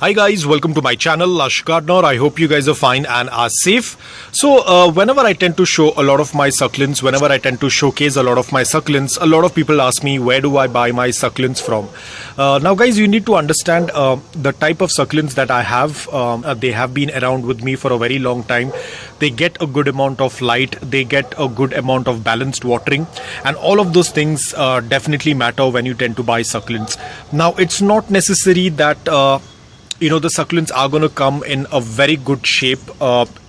Hi guys, welcome to my channel Lush Gardener. I hope you guys are fine and are safe. So whenever I tend to show a lot of my succulents, whenever I tend to showcase a lot of my succulents, a lot of people ask me, where do I buy my succulents from? Now guys, you need to understand the type of succulents that I have. They have been around with me for a very long time. They get a good amount of light, they get a good amount of balanced watering, and all of those things definitely matter when you tend to buy succulents. Now it's not necessary that the succulents are going to come in a very good shape.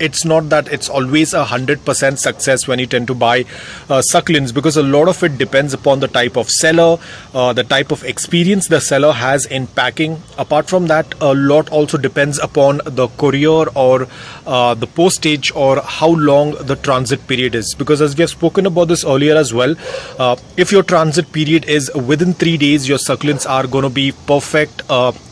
It's not that it's always 100% success when you tend to buy succulents, because a lot of it depends upon the type of seller, the type of experience the seller has in packing. Apart from that, a lot also depends upon the courier or the postage, or how long the transit period is, because as we have spoken about this earlier as well, if your transit period is within 3 days, your succulents are going to be perfect.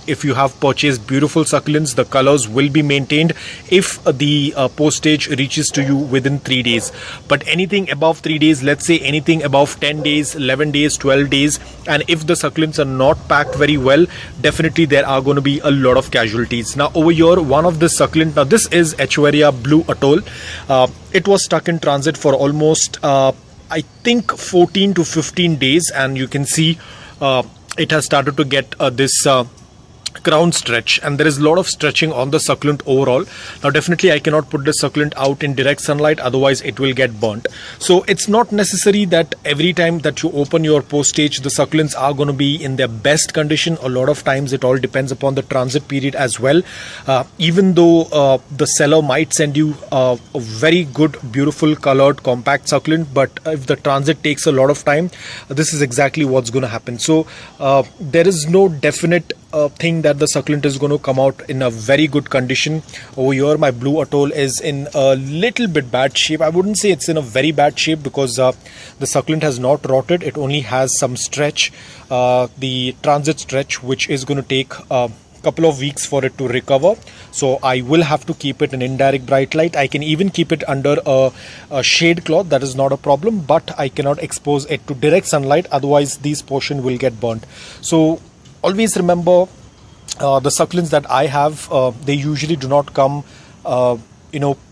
If you have purchased beautiful succulents, the colors will be maintained if the postage reaches to you within 3 days. But anything above 3 days, let's say anything above 10 days, 11 days, 12 days, and if the succulents are not packed very well, definitely there are going to be a lot of casualties. Now over here, one of the succulent, now this is Echeveria Blue Atoll. It was stuck in transit for almost I think 14 to 15 days, and you can see it has started to get this crown stretch, and there is a lot of stretching on the succulent overall. Now definitely I cannot put the succulent out in direct sunlight, otherwise it will get burnt. So it's not necessary that every time that you open your postage, the succulents are going to be in their best condition. A lot of times it all depends upon the transit period as well. Even though the seller might send you a very good, beautiful colored compact succulent, but if the transit takes a lot of time, this is exactly what's going to happen. So there is no definite thing that the succulent is going to come out in a very good condition. Over here, my Blue Atoll is in a little bit bad shape. I wouldn't say it's in a very bad shape, because the succulent has not rotted. It only has some stretch, the transit stretch, which is going to take couple of weeks for it to recover. So I will have to keep it in indirect bright light. I can even keep it under a shade cloth, that is not a problem, but I cannot expose it to direct sunlight, otherwise these portion will get burnt. So always remember, the succulents that I have, they usually do not come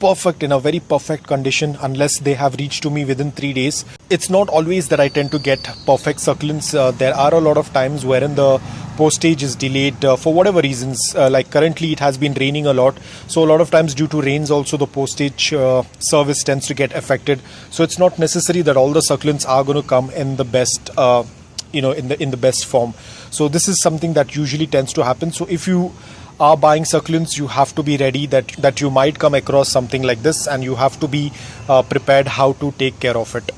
perfect, in a very perfect condition, unless they have reached to me within 3 days. It's not always that I tend to get perfect succulents. There are a lot of times wherein the postage is delayed for whatever reasons. Like currently it has been raining a lot, so a lot of times due to rains also the postage service tends to get affected. So it's not necessary that all the succulents are going to come in the best in the best form. So this is something that usually tends to happen. So if you are buying succulents, you have to be ready that you might come across something like this, and you have to be prepared how to take care of it.